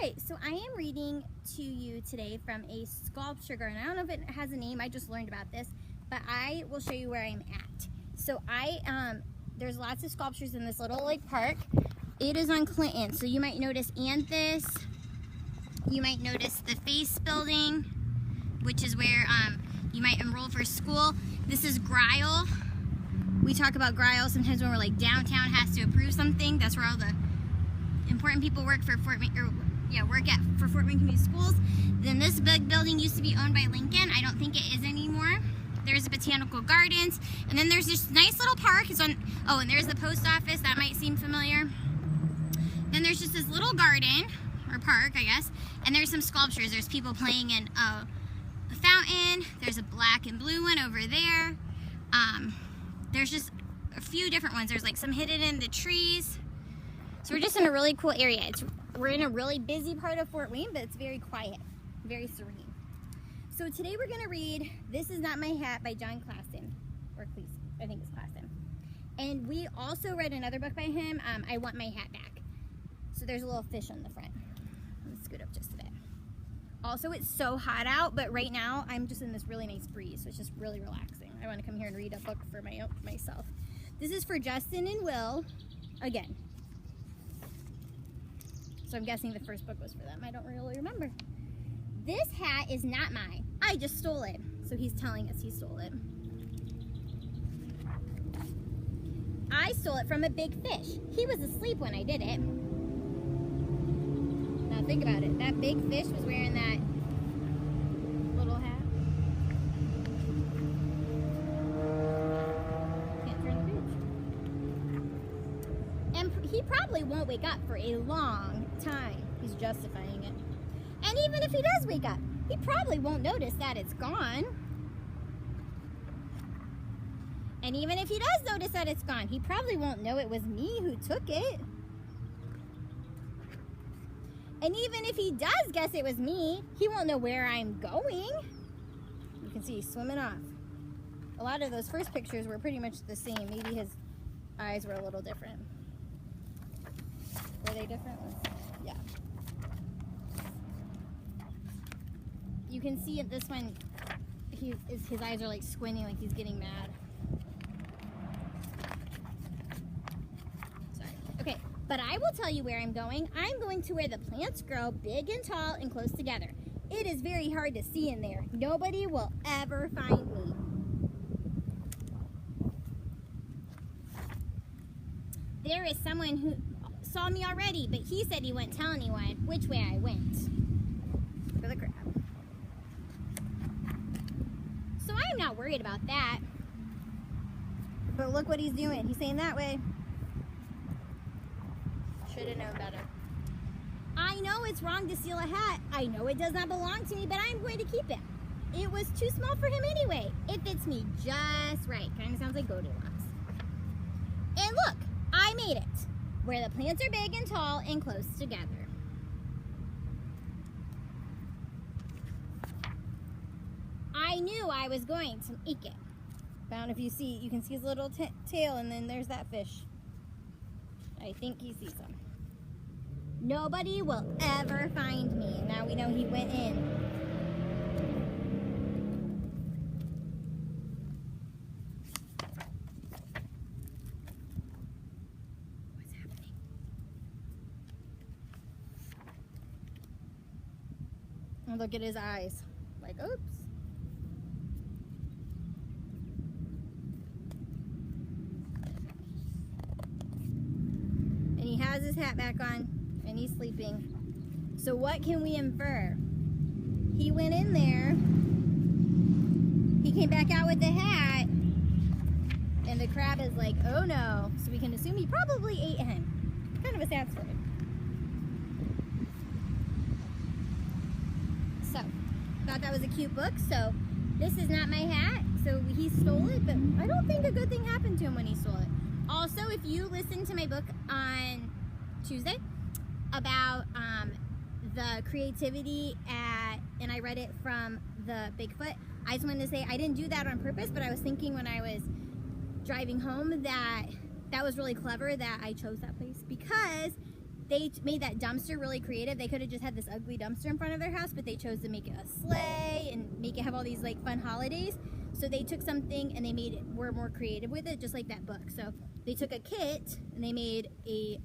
Hi, so I am reading to you today from a sculpture garden. I don't know if it has a name, I just learned about this, but I will show you where I'm at. So there's lots of sculptures in this little park. It is on Clinton, so you might notice Anthus, you might notice the Face Building, which is where you might enroll for school. This is Grile. We talk about Grile sometimes when we're like downtown has to approve something. That's where all the important people work for Fort Wayne Community Schools. Then this big building used to be owned by Lincoln. I don't think it is anymore. There's the Botanical Gardens, and then there's this nice little park. It's on. Oh, and there's the post office. That might seem familiar. Then there's just this little garden or park, I guess, and there's some sculptures. There's people playing in a fountain. There's a black and blue one over there. There's just a few different ones. There's like some hidden in the trees. So we're just in a really cool area. We're in a really busy part of Fort Wayne, but it's very quiet, very serene. So today we're going to read This Is Not My Hat by John Klassen, or Klassen, I think it's Klassen. And we also read another book by him, I Want My Hat Back. So there's a little fish on the front. Let me scoot up just a bit. Also, it's so hot out, but right now I'm just in this really nice breeze, so it's just really relaxing. I want to come here and read a book for myself. This is for Justin and Will, again. So I'm guessing the first book was for them. I don't really remember. This hat is not mine. I just stole it. So he's telling us he stole it. I stole it from a big fish. He was asleep when I did it. Now think about it. That big fish was wearing that little hat. Can't turn the page. And he probably won't wake up for a long time. He's justifying it. And even if he does wake up, he probably won't notice that it's gone. And even if he does notice that it's gone, he probably won't know it was me who took it. And even if he does guess it was me, he won't know where I'm going. You can see he's swimming off. A lot of those first pictures were pretty much the same. Maybe his eyes were a little different. Were they different? Yeah. You can see at this one, his eyes are like squinting, like he's getting mad. Sorry. Okay, but I will tell you where I'm going. I'm going to where the plants grow big and tall and close together. It is very hard to see in there. Nobody will ever find me. There is someone who saw me already, but he said he wouldn't tell anyone which way I went. For the crab. So I'm not worried about that. But look what he's doing. He's saying that way. Should have known better. I know it's wrong to steal a hat. I know it does not belong to me, but I'm going to keep it. It was too small for him anyway. It fits me just right. Kind of sounds like Goldilocks. And look, I made it. Where the plants are big and tall and close together. I knew I was going to make it. Found if you can see his little tail, and then there's that fish. I think he sees him. Nobody will ever find me. Now we know he went in. And look at his eyes. Like, oops. And he has his hat back on, and he's sleeping. So what can we infer? He went in there, he came back out with the hat, and the crab is like, oh no. So we can assume he probably ate him. Kind of a sad story. So, thought that was a cute book. So, this is not my hat. So, he stole it, but I don't think a good thing happened to him when he stole it. Also, if you listened to my book on Tuesday about the creativity and I read it from the Bigfoot, I just wanted to say I didn't do that on purpose, but I was thinking when I was driving home that was really clever that I chose that place, because they made that dumpster really creative. They could have just had this ugly dumpster in front of their house, but they chose to make it a sleigh and make it have all these like fun holidays. So they took something and were more creative with it, just like that book. So they took a kit and they made a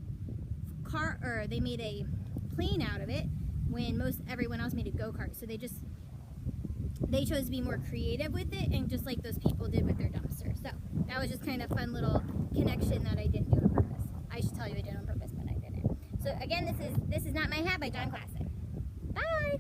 plane out of it when everyone else made a go-kart. So they chose to be more creative with it, and just like those people did with their dumpster. So that was just kind of a fun little connection that I didn't do on purpose. I should tell you I did on purpose, but I didn't. So again, this is Not My Hat by John Klassen. Bye!